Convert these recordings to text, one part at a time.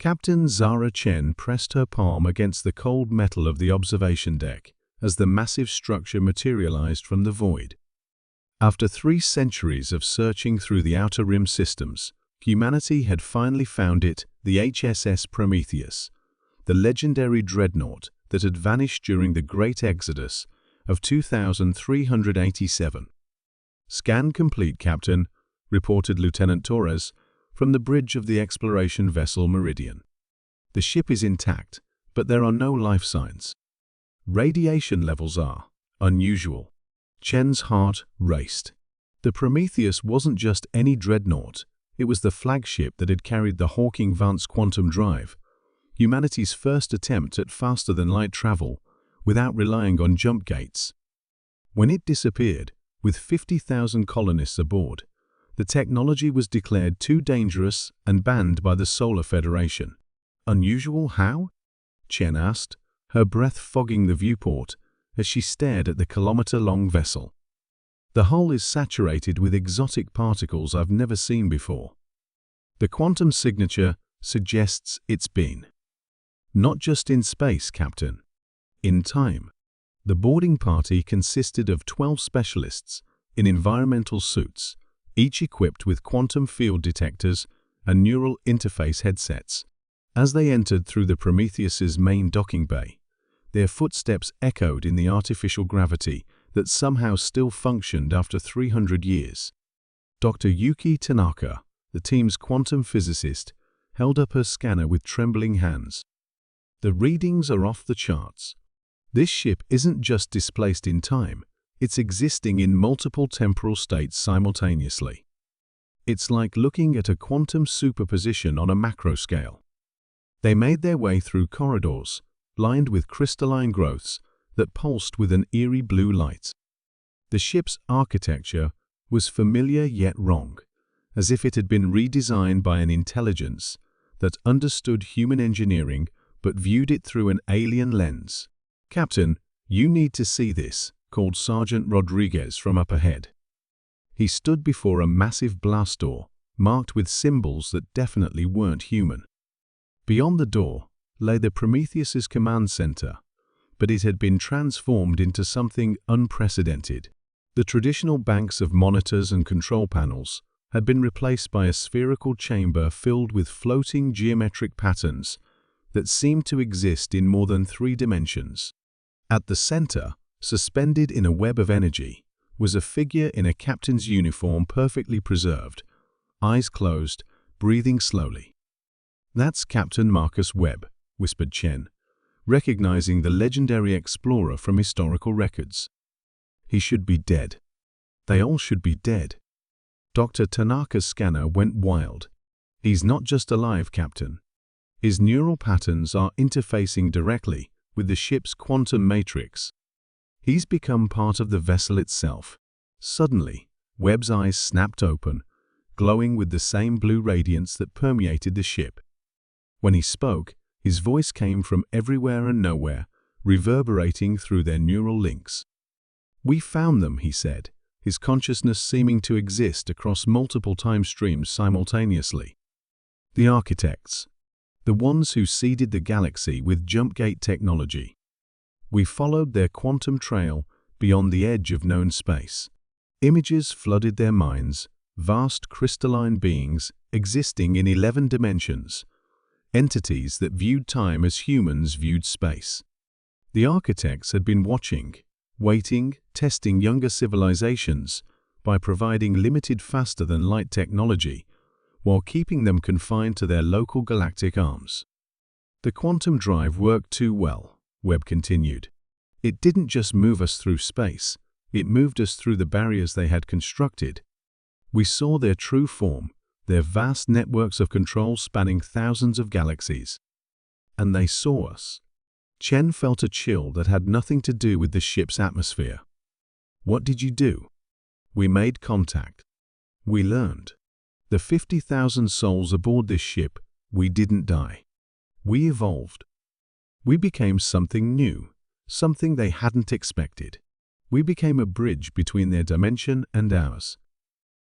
Captain Zara Chen pressed her palm against the cold metal of the observation deck as the massive structure materialized from the void. After 3 centuries of searching through the Outer Rim systems, humanity had finally found it, the HSS Prometheus, the legendary dreadnought that had vanished during the Great Exodus of 2387. "Scan complete, Captain," reported Lieutenant Torres from the bridge of the exploration vessel Meridian. "The ship is intact, but there are no life signs. Radiation levels are unusual." Chen's heart raced. The Prometheus wasn't just any dreadnought, it was the flagship that had carried the Hawking Vance quantum drive, humanity's first attempt at faster-than-light travel without relying on jump gates. When it disappeared, with 50,000 colonists aboard, the technology was declared too dangerous and banned by the Solar Federation. "Unusual how?" Chen asked, her breath fogging the viewport as she stared at the kilometer-long vessel. "The hull is saturated with exotic particles I've never seen before. The quantum signature suggests it's been. Not just in space, Captain. In time." The boarding party consisted of 12 specialists in environmental suits, each equipped with quantum field detectors and neural interface headsets. As they entered through the Prometheus's main docking bay, their footsteps echoed in the artificial gravity that somehow still functioned after 300 years. Dr. Yuki Tanaka, the team's quantum physicist, held up her scanner with trembling hands. "The readings are off the charts. This ship isn't just displaced in time, it's existing in multiple temporal states simultaneously. It's like looking at a quantum superposition on a macro scale." They made their way through corridors, lined with crystalline growths that pulsed with an eerie blue light. The ship's architecture was familiar yet wrong, as if it had been redesigned by an intelligence that understood human engineering but viewed it through an alien lens. "Captain, you need to see this," called Sergeant Rodriguez from up ahead. He stood before a massive blast door, marked with symbols that definitely weren't human. Beyond the door lay the Prometheus's command center, but it had been transformed into something unprecedented. The traditional banks of monitors and control panels had been replaced by a spherical chamber filled with floating geometric patterns that seemed to exist in more than 3 dimensions. At the center, suspended in a web of energy, was a figure in a captain's uniform perfectly preserved, eyes closed, breathing slowly. "That's Captain Marcus Webb," whispered Chen, recognizing the legendary explorer from historical records. "He should be dead. They all should be dead." Dr. Tanaka's scanner went wild. "He's not just alive, Captain. His neural patterns are interfacing directly with the ship's quantum matrix. He's become part of the vessel itself." Suddenly, Webb's eyes snapped open, glowing with the same blue radiance that permeated the ship. When he spoke, his voice came from everywhere and nowhere, reverberating through their neural links. "We found them," he said, his consciousness seeming to exist across multiple time streams simultaneously. "The architects. The ones who seeded the galaxy with jump gate technology. We followed their quantum trail beyond the edge of known space. Images flooded their minds, vast crystalline beings existing in 11 dimensions, entities that viewed time as humans viewed space. The architects had been watching, waiting, testing younger civilizations by providing limited faster-than-light technology while keeping them confined to their local galactic arms. The quantum drive worked too well," Webb continued. "It didn't just move us through space, it moved us through the barriers they had constructed. We saw their true form, their vast networks of control spanning thousands of galaxies. And they saw us." Chen felt a chill that had nothing to do with the ship's atmosphere. "What did you do?" "We made contact. We learned. The 50,000 souls aboard this ship, we didn't die. We evolved. We became something new, something they hadn't expected. We became a bridge between their dimension and ours."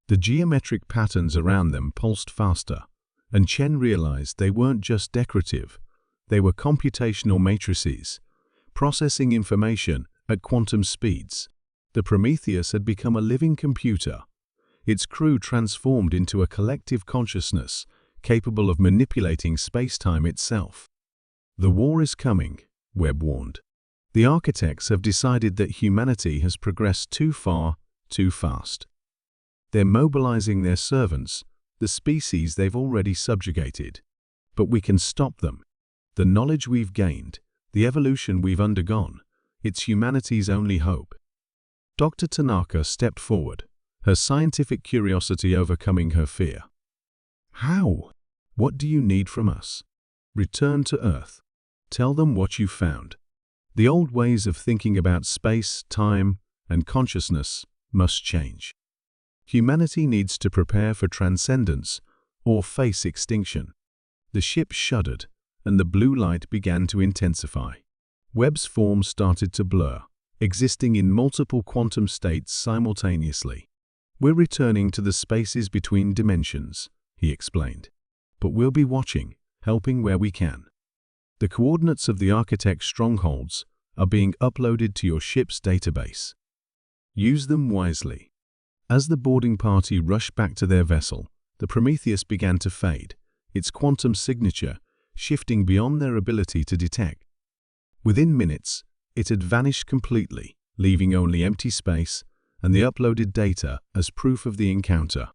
The geometric patterns around them pulsed faster, and Chen realized they weren't just decorative, they were computational matrices, processing information at quantum speeds. The Prometheus had become a living computer, its crew transformed into a collective consciousness capable of manipulating space-time itself. The war is coming, Webb warned. The architects have decided that humanity has progressed too far, too fast. They're mobilizing their servants, the species they've already subjugated. But we can stop them. The knowledge we've gained, the evolution we've undergone, it's humanity's only hope. Dr. Tanaka stepped forward, her scientific curiosity overcoming her fear. How? What do you need from us? Return to Earth. Tell them what you found. The old ways of thinking about space, time, and consciousness must change. Humanity needs to prepare for transcendence or face extinction. The ship shuddered, and the blue light began to intensify. Webb's form started to blur, existing in multiple quantum states simultaneously. We're returning to the spaces between dimensions, he explained. But we'll be watching, helping where we can. The coordinates of the architect's strongholds are being uploaded to your ship's database. Use them wisely. As the boarding party rushed back to their vessel, the Prometheus began to fade, its quantum signature shifting beyond their ability to detect. Within minutes, it had vanished completely, leaving only empty space and the uploaded data as proof of the encounter.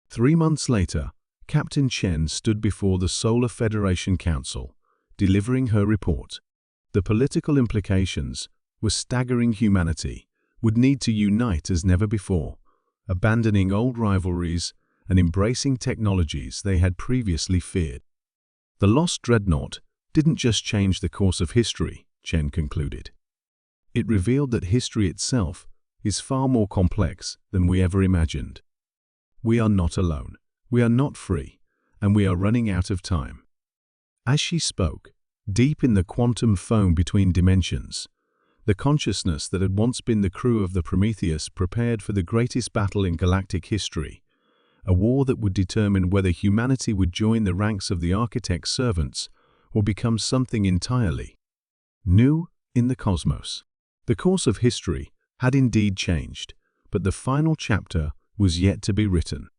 3 months later, Captain Chen stood before the Solar Federation Council, delivering her report. The political implications were staggering. Humanity would need to unite as never before, abandoning old rivalries and embracing technologies they had previously feared. The lost Dreadnought didn't just change the course of history, Chen concluded. It revealed that history itself is far more complex than we ever imagined. We are not alone, we are not free, and we are running out of time. As she spoke, deep in the quantum foam between dimensions, the consciousness that had once been the crew of the Prometheus prepared for the greatest battle in galactic history, a war that would determine whether humanity would join the ranks of the architect's servants or become something entirely new in the cosmos. The course of history had indeed changed, but the final chapter was yet to be written.